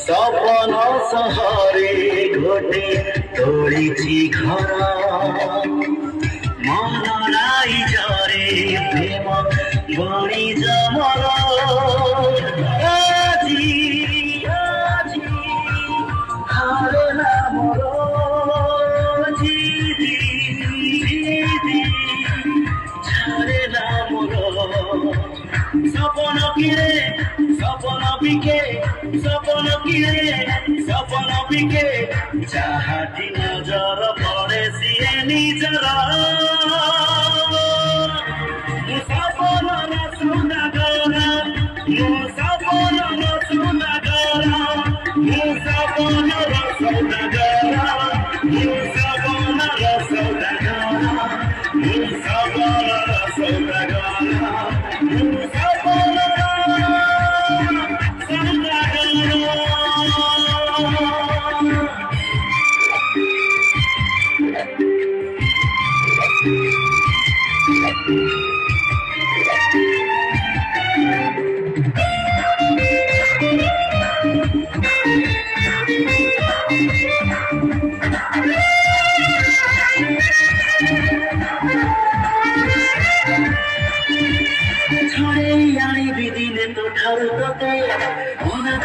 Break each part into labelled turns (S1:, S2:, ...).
S1: सपन सहरे घोटे तोड़ीची घर मन नाई जरे प्रेम बणी जमर আজি আজি হারে না মর জিদি জিদি ছাড়ে না মর সপন কিরে সপন বিকে সপন কিরে সপন বিকে যাহাটি নজর পড়ে সিয়ে নিজর সপনর সৌদাগরা সপনর সৌদাগরা সপনর সৌদাগরা সপনর সৌদাগরা সপনর সৌদাগরা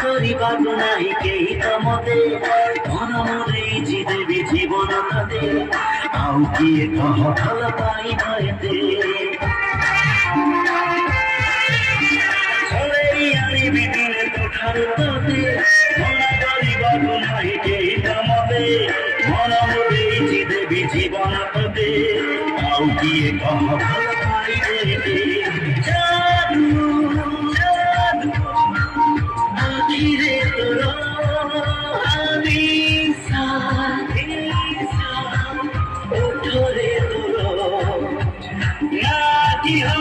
S1: କରିବାକୁ ନାହିଁ କେହି ତ ମତେ ମନ ମରେଇଛି ଦେବି ଜୀବନ ତତେ ଆଉ କିଏ କହ ଭଲ ପାଇବ ଏତେ ଛଡ଼େଇ ଆଣିବି ଦିନେ ତୋଠାରୁ ତତେ ମନ କରିବାକୁ ନାହିଁ କେହି ତ ମତେ ମନ ମରେଇଛି ଦେବି ଜୀବନ ତତେ ଆଉ କିଏ କହ ଭଲ ପାଇବ ଏତେ रे तोरो आमिसा उठोरे तोरो नाकी हो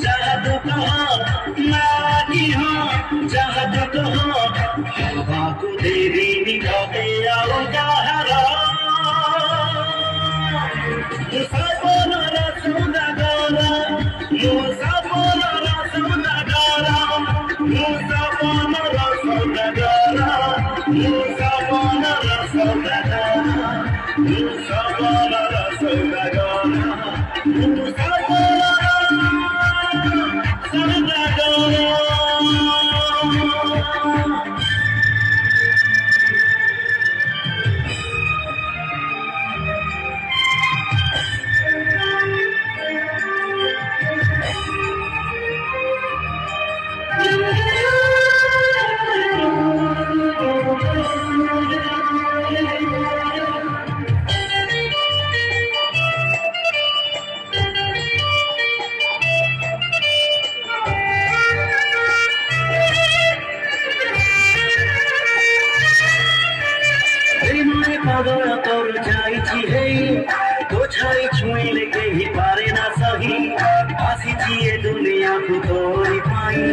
S1: जादू कहो नाकी हो जादू कहो बाकु देवी निभाते आओ जहरा सपनर सौदागरा सपनर सौदागरा सपनर सौदागरा सपनर सौदागरा सपनर सौदागरा पागल तोर जाइछि हे तो छाई छुईले केही पारे ना सही आसिछि ए दुनिया को तोरी पाई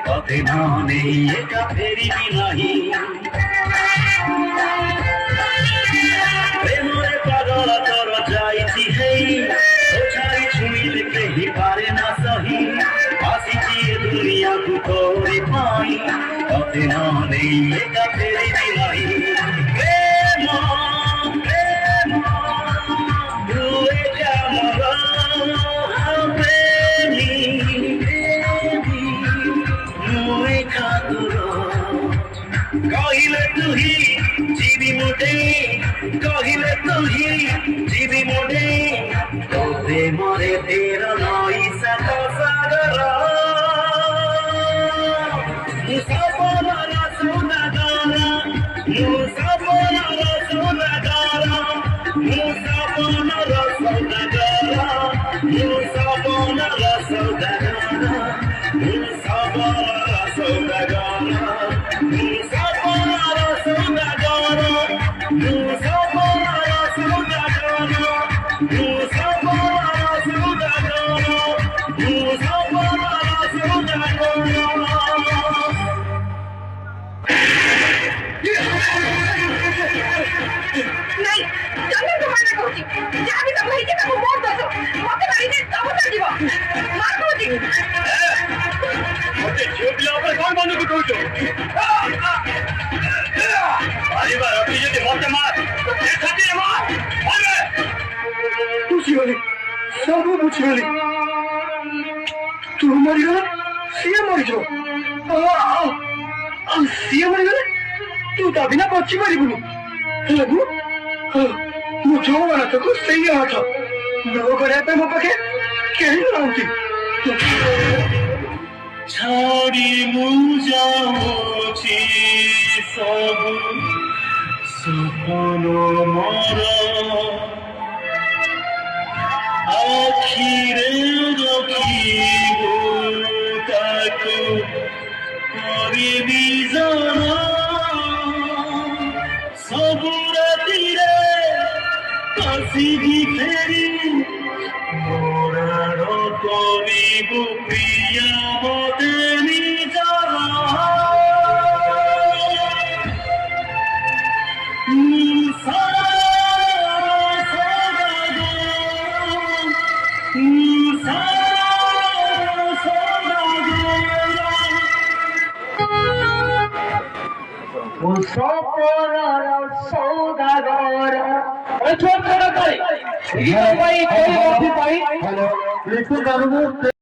S1: कते नाने एका फेरी भी नाही प्रेमरे पागल तोर जाइछि हे तो छाई छुईले केही पारे ना सही आसिछि ए दुनिया को तोरी पाई कते नाने एका फेरी भी नाही कहिले तुही जीवी मोटे कहिले तुही जीवी मोटे तो प्रेमरे तेरा नई सात सागर सपनर सौदागरा सपनर सौदागरा सपनर सौदागरा सपनर सौदागरा सपनर सौदागरा
S2: नहीं जल्दी तो मना करूची जाबी तो भाई के तो मोर दो मते मारी दे तब तक मार करूची
S1: मते झियो पिला पर कौन बंद को कहू এবার তুই যদি মরতে মার এখানে মার মারবে
S3: ବୁଝିଗଲି ସବୁ ବୁଝିଗଲି ତୁ ମରିଗଲେ ସିଏ ମରିଯିବ ଆଉ ସିଏ ମରିଗଲେ ତୁ ତା ବିନା ବଞ୍ଚି ପାରିବୁନି ହେଲେ ମୁଁ ଯୋଉମାନେ ତାକୁ ସେଇ ହାତ ଲୋକ କରିବା ପାଇଁ ମୋ ପାଖେ କେହି ନାହାନ୍ତି
S1: ଛାଡ଼ି ମୁଁ ଯାଉଛି ସବୁ ସପନ ମୋର ଆଖିରେ ରଖିବୁ ତାକୁ କରିବି ଜଣ ସବୁ ରାତିରେ ଆସିବି ଫେରି ମରଣ କରିବୁ ପ୍ରିୟା ମତେ ନିଜର
S3: ସୌଦାଗର